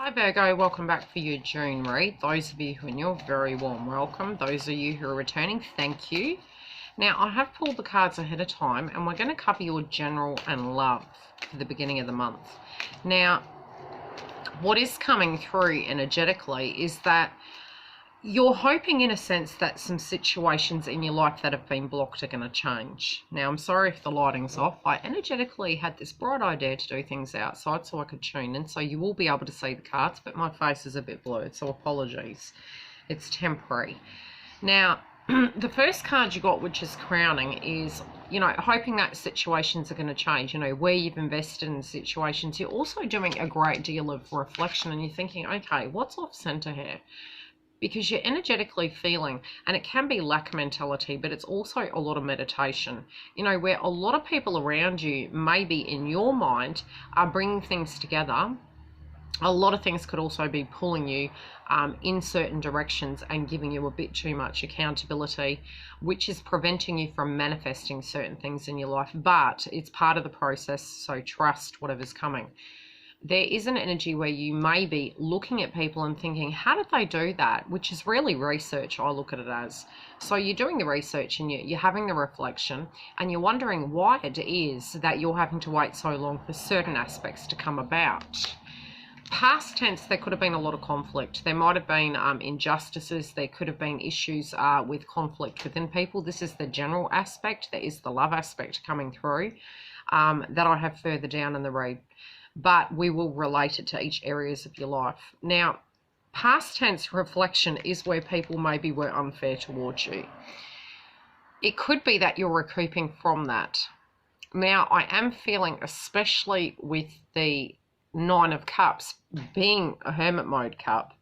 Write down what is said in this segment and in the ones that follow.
Hi Virgo, welcome back for your June read. Those of you who are new, very warm welcome. Those of you who are returning, thank you. Now, I have pulled the cards ahead of time and we're going to cover your general and love for the beginning of the month. Now, what is coming through energetically is that you're hoping in a sense that some situations in your life that have been blocked are going to change. Now, I'm sorry if the lighting's off. I energetically had this bright idea to do things outside so I could tune in. So you will be able to see the cards, but my face is a bit blurred, so apologies. It's temporary. Now, the first card you got, which is crowning, is, hoping that situations are going to change, where you've invested in situations. You're also doing a great deal of reflection and you're thinking, okay, what's off center here? Because you're energetically feeling, and it can be lack mentality, but it's also a lot of meditation, where a lot of people around you, maybe in your mind, are bringing things together. A lot of things could also be pulling you in certain directions and giving you a bit too much accountability, which is preventing you from manifesting certain things in your life. But it's part of the process, so trust whatever's coming. There is an energy where you may be looking at people and thinking, how did they do that? Which is really research, I look at it as. So you're doing the research and you're having the reflection and you're wondering why it is that you're having to wait so long for certain aspects to come about. Past tense, there could have been a lot of conflict. There might have been injustices. There could have been issues with conflict within people. This is the general aspect. There is the love aspect coming through that I have further down in the read. But we will relate it to each areas of your life. Now, past tense reflection is where people maybe were unfair towards you. It could be that you're recouping from that. Now, I am feeling, especially with the Nine of Cups being a hermit mode cup,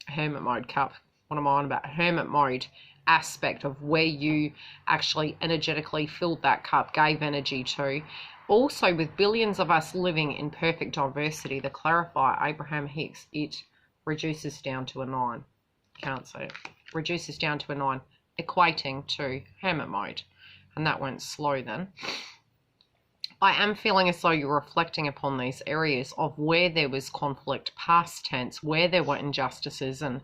what am I on about? Hermit mode aspect of where you actually energetically filled that cup, gave energy to. Also, with billions of us living in perfect diversity, the clarifier, Abraham Hicks, it reduces down to a 9. Can't say it. Reduces down to a 9, equating to hermit mode. And that went slow then. I am feeling as though you're reflecting upon these areas of where there was conflict, past tense, where there were injustices and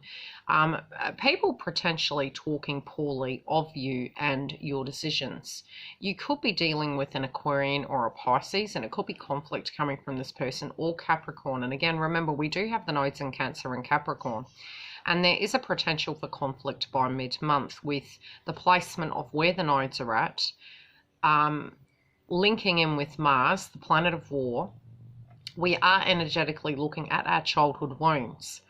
people potentially talking poorly of you and your decisions. You could be dealing with an Aquarian or a Pisces, and it could be conflict coming from this person or Capricorn. And again, remember, we do have the nodes in Cancer and Capricorn. And there is a potential for conflict by mid-month with the placement of where the nodes are at, linking in with Mars, the planet of war. We are energetically looking at our childhood wounds.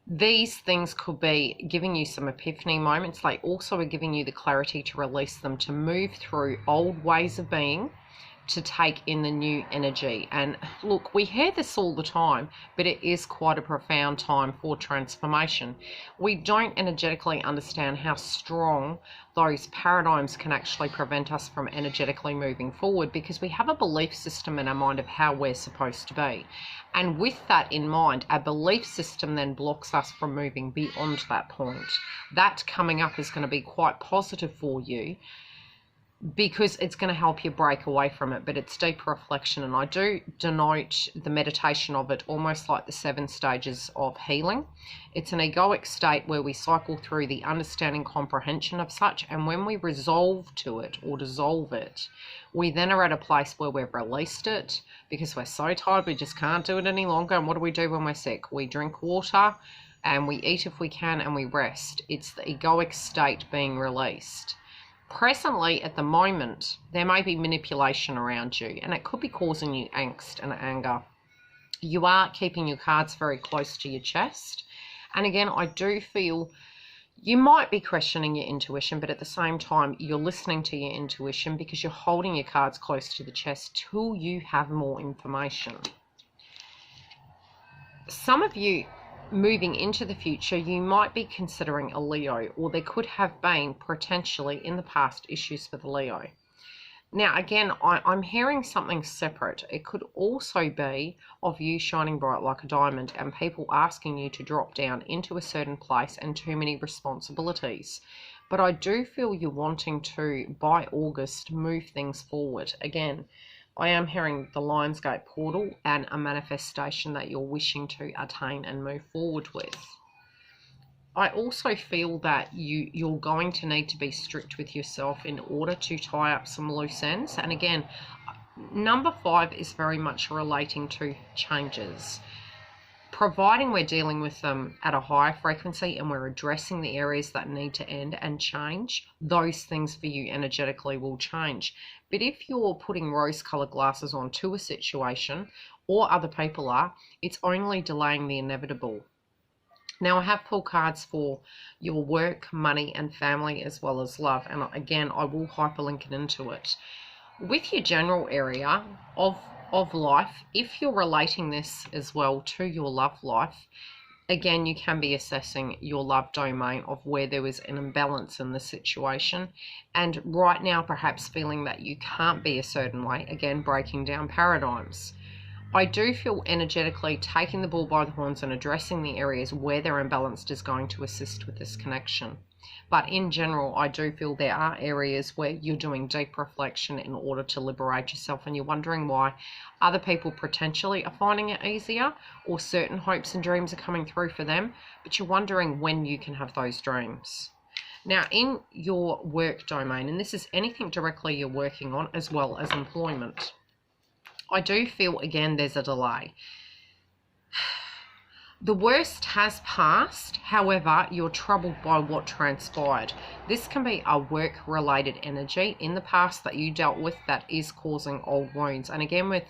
These things could be giving you some epiphany moments. They also are giving you the clarity to release them, to move through old ways of being, to take in the new energy. And look, we hear this all the time, but it is quite a profound time for transformation. We don't energetically understand how strong those paradigms can actually prevent us from energetically moving forward, because we have a belief system in our mind of how we're supposed to be. And with that in mind, our belief system then blocks us from moving beyond that point. That coming up is going to be quite positive for you, because it's going to help you break away from it. But it's deep reflection, and I do denote the meditation of it almost like the 7 stages of healing. It's an egoic state where we cycle through the understanding, comprehension of such, and when we resolve to it or dissolve it, we then are at a place where we've released it because we're so tired we just can't do it any longer. And what do we do when we're sick? We drink water and we eat if we can, and we rest. It's the egoic state being released. Presently, at the moment, there may be manipulation around you, and it could be causing you angst and anger. You are keeping your cards very close to your chest. And again, I do feel you might be questioning your intuition, but at the same time, you're listening to your intuition because you're holding your cards close to the chest till you have more information. Some of you, moving into the future, you might be considering a Leo, or there could have been potentially in the past issues with Leo. Now, again, I'm hearing something separate. It could also be of you shining bright like a diamond and people asking you to drop down into a certain place and too many responsibilities. But I do feel you're wanting to, by August, move things forward. Again, I am hearing the Lionsgate portal and a manifestation that you're wishing to attain and move forward with. I also feel that you're going to need to be strict with yourself in order to tie up some loose ends. And again, number 5 is very much relating to changes. Providing we're dealing with them at a higher frequency and we're addressing the areas that need to end and change, those things for you energetically will change. But if you're putting rose-colored glasses on to a situation, or other people are, it's only delaying the inevitable. Now, I have pulled cards for your work, money, and family, as well as love. And again, I will hyperlink it into it. With your general area of life, if you're relating this as well to your love life, again, you can be assessing your love domain of where there was an imbalance in the situation. And right now, perhaps feeling that you can't be a certain way, again, breaking down paradigms. I do feel energetically taking the bull by the horns and addressing the areas where they're imbalanced is going to assist with this connection. But in general, I do feel there are areas where you're doing deep reflection in order to liberate yourself, and you're wondering why other people potentially are finding it easier, or certain hopes and dreams are coming through for them, but you're wondering when you can have those dreams. Now, in your work domain, and this is anything directly you're working on as well as employment, I do feel, again, there's a delay. The worst has passed, however, you're troubled by what transpired. This can be a work-related energy in the past that you dealt with that is causing old wounds. And again, with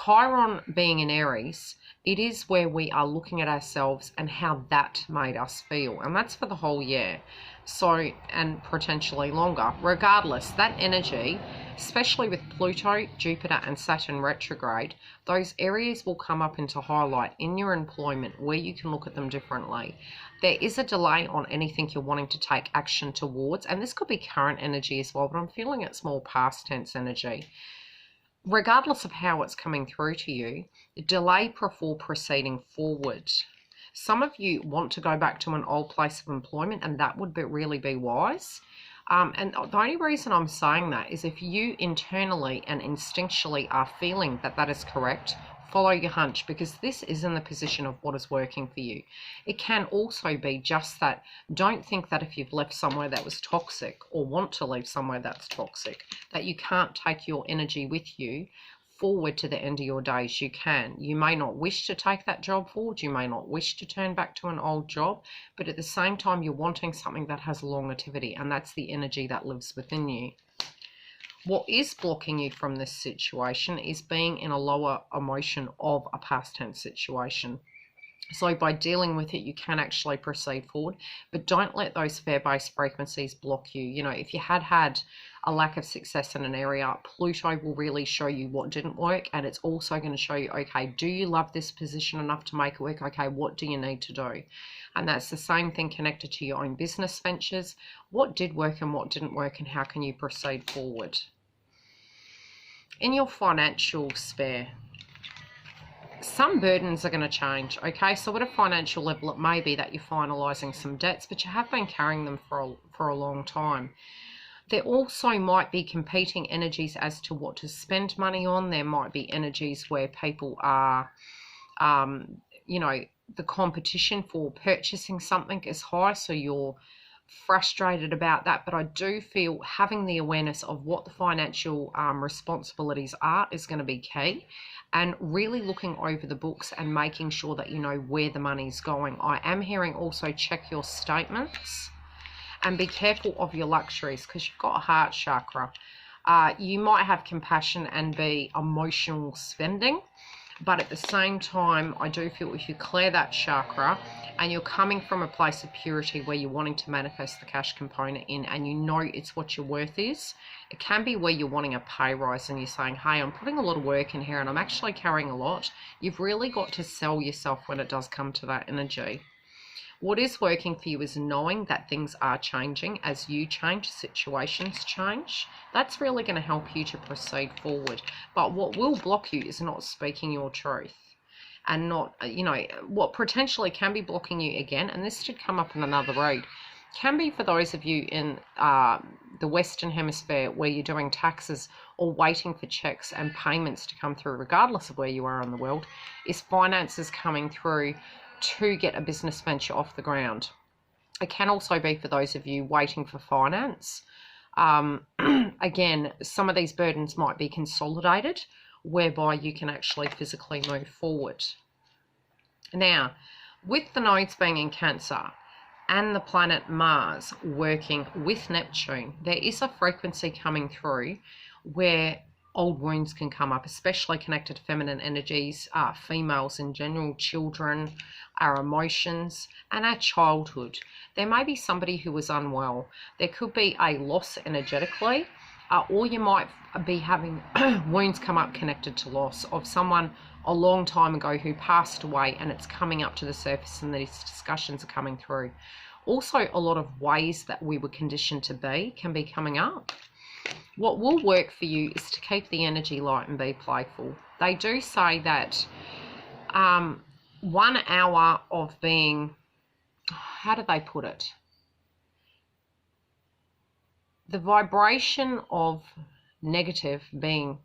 Chiron being in Aries, it is where we are looking at ourselves and how that made us feel. And that's for the whole year. So, and potentially longer. Regardless, that energy, especially with Pluto, Jupiter, and Saturn retrograde, those areas will come up into highlight in your employment where you can look at them differently. There is a delay on anything you're wanting to take action towards, and this could be current energy as well, but I'm feeling it's more past tense energy. Regardless of how it's coming through to you, delay before proceeding forward. Some of you want to go back to an old place of employment, and that would really be wise. And the only reason I'm saying that is if you internally and instinctually are feeling that that is correct, follow your hunch, because this is in the position of what is working for you. It can also be just that, don't think that if you've left somewhere that was toxic or want to leave somewhere that's toxic, that you can't take your energy with you forward to the end of your days. You can. You may not wish to take that job forward. You may not wish to turn back to an old job, but at the same time, you're wanting something that has longevity, and that's the energy that lives within you. What is blocking you from this situation is being in a lower emotion of a past tense situation. So by dealing with it, you can actually proceed forward, but don't let those fear-based frequencies block you. You know, if you had a lack of success in an area, Pluto will really show you what didn't work, and it's also going to show you, okay, do you love this position enough to make it work? Okay, what do you need to do? And that's the same thing connected to your own business ventures. What did work and what didn't work, and how can you proceed forward? In your financial sphere, some burdens are going to change, okay? So at a financial level, it may be that you're finalising some debts, but you have been carrying them for a long time. There also might be competing energies as to what to spend money on. There might be energies where people are, you know, the competition for purchasing something is high, so you're frustrated about that. But I do feel having the awareness of what the financial responsibilities are is going to be key, and really looking over the books and making sure that you know where the money's going. I am hearing also check your statements and be careful of your luxuries, because you've got a heart chakra. You might have compassion and be emotional spending, but at the same time, I do feel if you clear that chakra and you're coming from a place of purity where you're wanting to manifest the cash component in, and you know it's what your worth is, it can be where you're wanting a pay rise and you're saying, hey, I'm putting a lot of work in here and I'm actually carrying a lot. You've really got to sell yourself when it does come to that energy. What is working for you is knowing that things are changing as you change, situations change. That's really going to help you to proceed forward. But what will block you is not speaking your truth, and not, you know, what potentially can be blocking you again, and this should come up in another read, Can be for those of you in the Western Hemisphere where you're doing taxes or waiting for checks and payments to come through, regardless of where you are in the world, is finances coming through to get a business venture off the ground. It can also be for those of you waiting for finance. Again, some of these burdens might be consolidated, whereby you can actually physically move forward. Now, with the nodes being in Cancer and the planet Mars working with Neptune, there is a frequency coming through where old wounds can come up, especially connected to feminine energies, females in general, children, our emotions, and our childhood. There may be somebody who was unwell. There could be a loss energetically, or you might be having wounds come up connected to loss of someone a long time ago who passed away, and it's coming up to the surface and these discussions are coming through. Also, a lot of ways that we were conditioned to be can be coming up. What will work for you is to keep the energy light and be playful. They do say that 1 hour of being, how do they put it? The vibration of negative, being,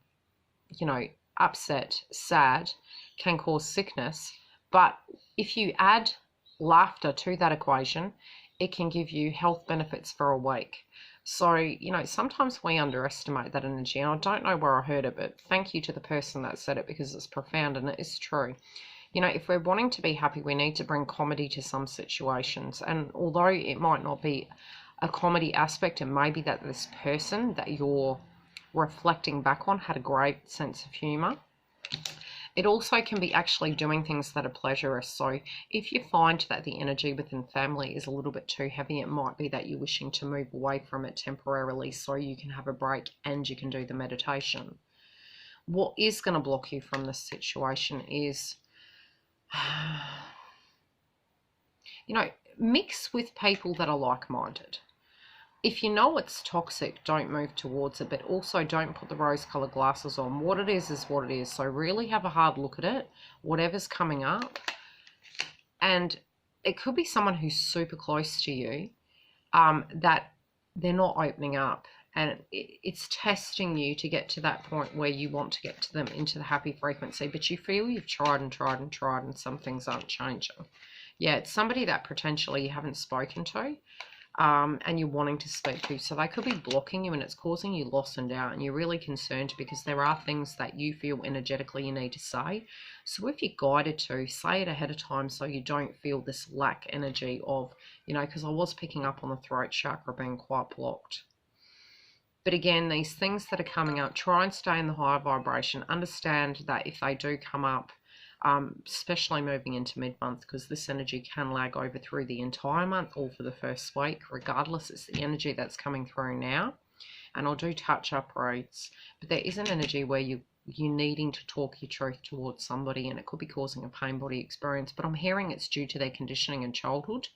you know, upset, sad, can cause sickness. But if you add laughter to that equation, it can give you health benefits for a week. So, you know, sometimes we underestimate that energy, and I don't know where I heard it, but thank you to the person that said it, because it's profound and it is true. You know, if we're wanting to be happy, we need to bring comedy to some situations. And although it might not be a comedy aspect, it may be that this person that you're reflecting back on had a great sense of humor. It also can be actually doing things that are pleasurous. So if you find that the energy within family is a little bit too heavy, it might be that you're wishing to move away from it temporarily so you can have a break and you can do the meditation. What is going to block you from this situation is, you know, mix with people that are like-minded. If you know it's toxic, don't move towards it, but also don't put the rose-colored glasses on. What it is what it is. So really have a hard look at it, whatever's coming up. And it could be someone who's super close to you, that they're not opening up. And it's testing you to get to that point where you want to get to them into the happy frequency, but you feel you've tried and tried and tried and some things aren't changing. Yeah, it's somebody that potentially you haven't spoken to. And you're wanting to speak to. So they could be blocking you and it's causing you loss and doubt, and you're really concerned because there are things that you feel energetically you need to say. So if you're guided to, say it ahead of time so you don't feel this lack energy of, you know, because I was picking up on the throat chakra being quite blocked. But again, these things that are coming up, try and stay in the higher vibration. Understand that if they do come up, especially moving into mid-month, because this energy can lag over through the entire month or for the first week. Regardless, it's the energy that's coming through now, and I'll do touch-up reads, but there is an energy where you're needing to talk your truth towards somebody, and it could be causing a pain body experience, but I'm hearing it's due to their conditioning in childhood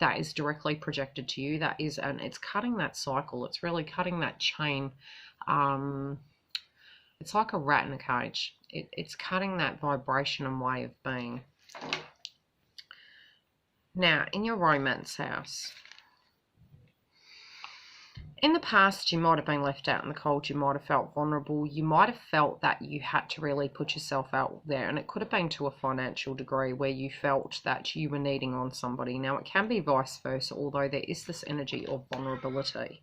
that is directly projected to you. That is, and it's cutting that cycle. It's really cutting that chain. It's like a rat in a cage. It's cutting that vibration and way of being. Now, in your romance house, in the past, you might have been left out in the cold. You might have felt vulnerable. You might have felt that you had to really put yourself out there. And it could have been to a financial degree where you felt that you were needing on somebody. Now, it can be vice versa, although there is this energy of vulnerability.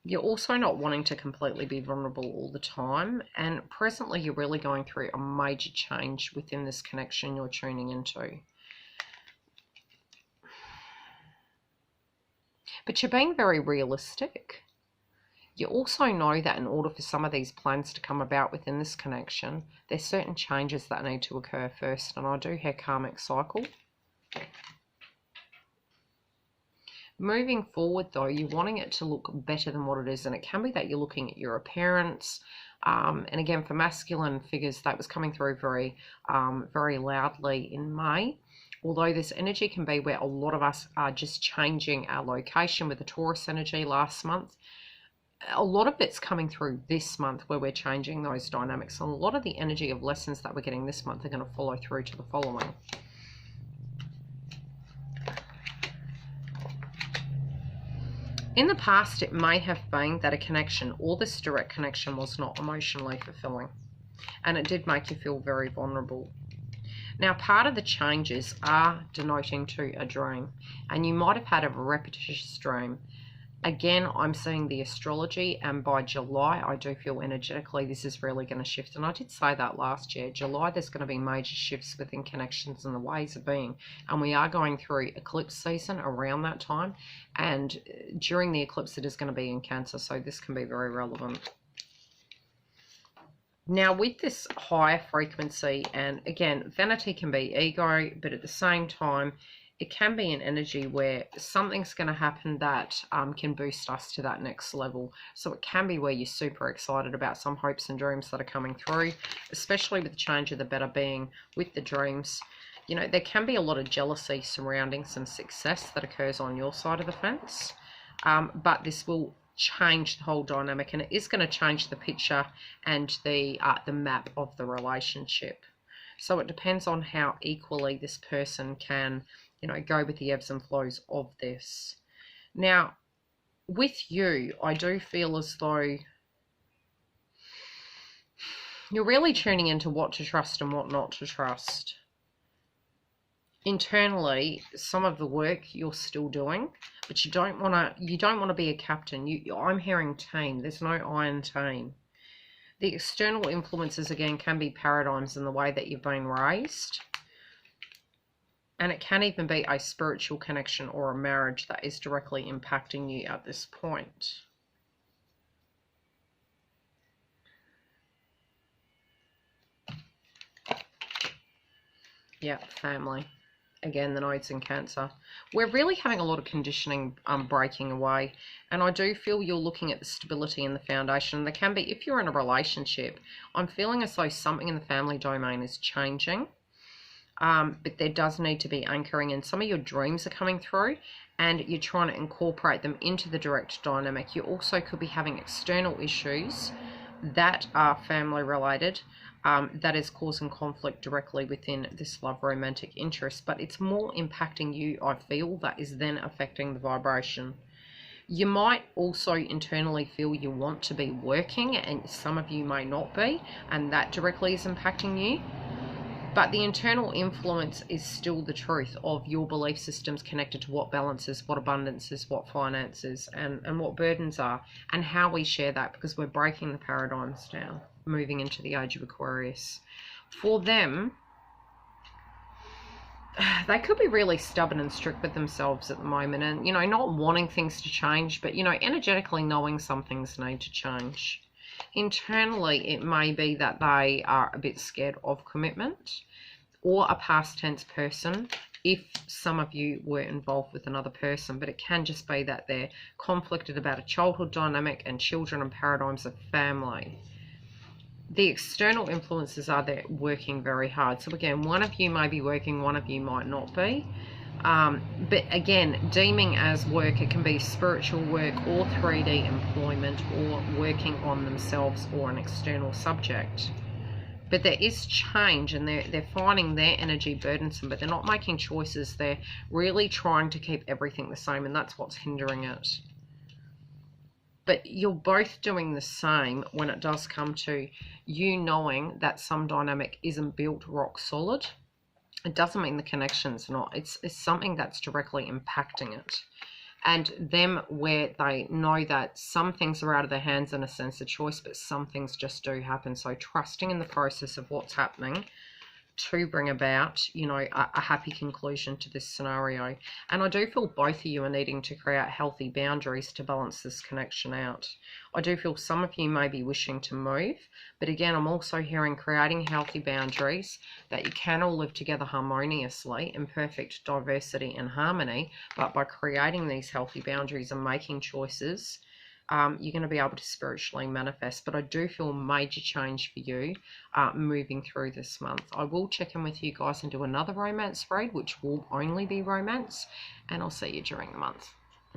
You're also not wanting to completely be vulnerable all the time. And presently, you're really going through a major change within this connection you're tuning into. But you're being very realistic. You also know that in order for some of these plans to come about within this connection, there's certain changes that need to occur first. And I do hear karmic cycle. Moving forward, though, you're wanting it to look better than what it is. And it can be that you're looking at your appearance. And again, for masculine figures, that was coming through very, very loudly in May. Although this energy can be where a lot of us are just changing our location with the Taurus energy last month. A lot of it's coming through this month where we're changing those dynamics. And a lot of the energy of lessons that we're getting this month are going to follow through to the following. In the past, it may have been that a connection or this direct connection was not emotionally fulfilling, and it did make you feel very vulnerable. Now, part of the changes are denoting to a dream, and you might have had a repetitious dream. Again, I'm seeing the astrology, and by July, I do feel energetically this is really going to shift. And I did say that last year. July, there's going to be major shifts within connections and the ways of being. And we are going through eclipse season around that time. And during the eclipse, it is going to be in Cancer. So this can be very relevant. Now, with this higher frequency, and again, vanity can be ego, but at the same time, it can be an energy where something's going to happen that can boost us to that next level. So it can be where you're super excited about some hopes and dreams that are coming through, especially with the change of the better being with the dreams. You know, there can be a lot of jealousy surrounding some success that occurs on your side of the fence. But this will change the whole dynamic, and it is going to change the picture and the map of the relationship. So it depends on how equally this person can, you know, go with the ebbs and flows of this. Now, with you, I do feel as though you're really tuning into what to trust and what not to trust. Internally, some of the work you're still doing, but you don't want to be a captain. I'm hearing team. There's no I in team. The external influences, again, can be paradigms in the way that you've been raised. And it can even be a spiritual connection or a marriage that is directly impacting you at this point. Yeah, family. Again, the nodes in Cancer. We're really having a lot of conditioning breaking away. And I do feel you're looking at the stability in the foundation. There can be, if you're in a relationship, I'm feeling as though something in the family domain is changing. But there does need to be anchoring, and some of your dreams are coming through and you're trying to incorporate them into the direct dynamic. You also could be having external issues that are family related, that is causing conflict directly within this love romantic interest, but it's more impacting you, I feel, that is then affecting the vibration. You might also internally feel you want to be working, and some of you may not be, and that directly is impacting you. But the internal influence is still the truth of your belief systems connected to what balance is, what abundance is, what finance is, and what burdens are, and how we share that, because we're breaking the paradigms down, moving into the age of Aquarius. For them, they could be really stubborn and strict with themselves at the moment, and, you know, not wanting things to change, but, you know, energetically knowing some things need to change. Internally, it may be that they are a bit scared of commitment, or a past tense person if some of you were involved with another person, but it can just be that they're conflicted about a childhood dynamic and children and paradigms of family. The external influences are there working very hard. So again, one of you may be working, one of you might not be. But again, deeming as work, it can be spiritual work or 3D employment or working on themselves or an external subject. But there is change, and they're finding their energy burdensome, but they're not making choices. They're really trying to keep everything the same, and that's what's hindering it. But you're both doing the same when it does come to you knowing that some dynamic isn't built rock solid. It doesn't mean the connection's not. It's something that's directly impacting it. And them where they know that some things are out of their hands in a sense of choice, but some things just do happen. So trusting in the process of what's happening to bring about, you know, a happy conclusion to this scenario. And I do feel both of you are needing to create healthy boundaries to balance this connection out. I do feel some of you may be wishing to move, but again, I'm also hearing creating healthy boundaries that you can all live together harmoniously in perfect diversity and harmony, but by creating these healthy boundaries and making choices, you're going to be able to spiritually manifest. But I do feel major change for you moving through this month. I will check in with you guys and do another romance read, which will only be romance, and I'll see you during the month.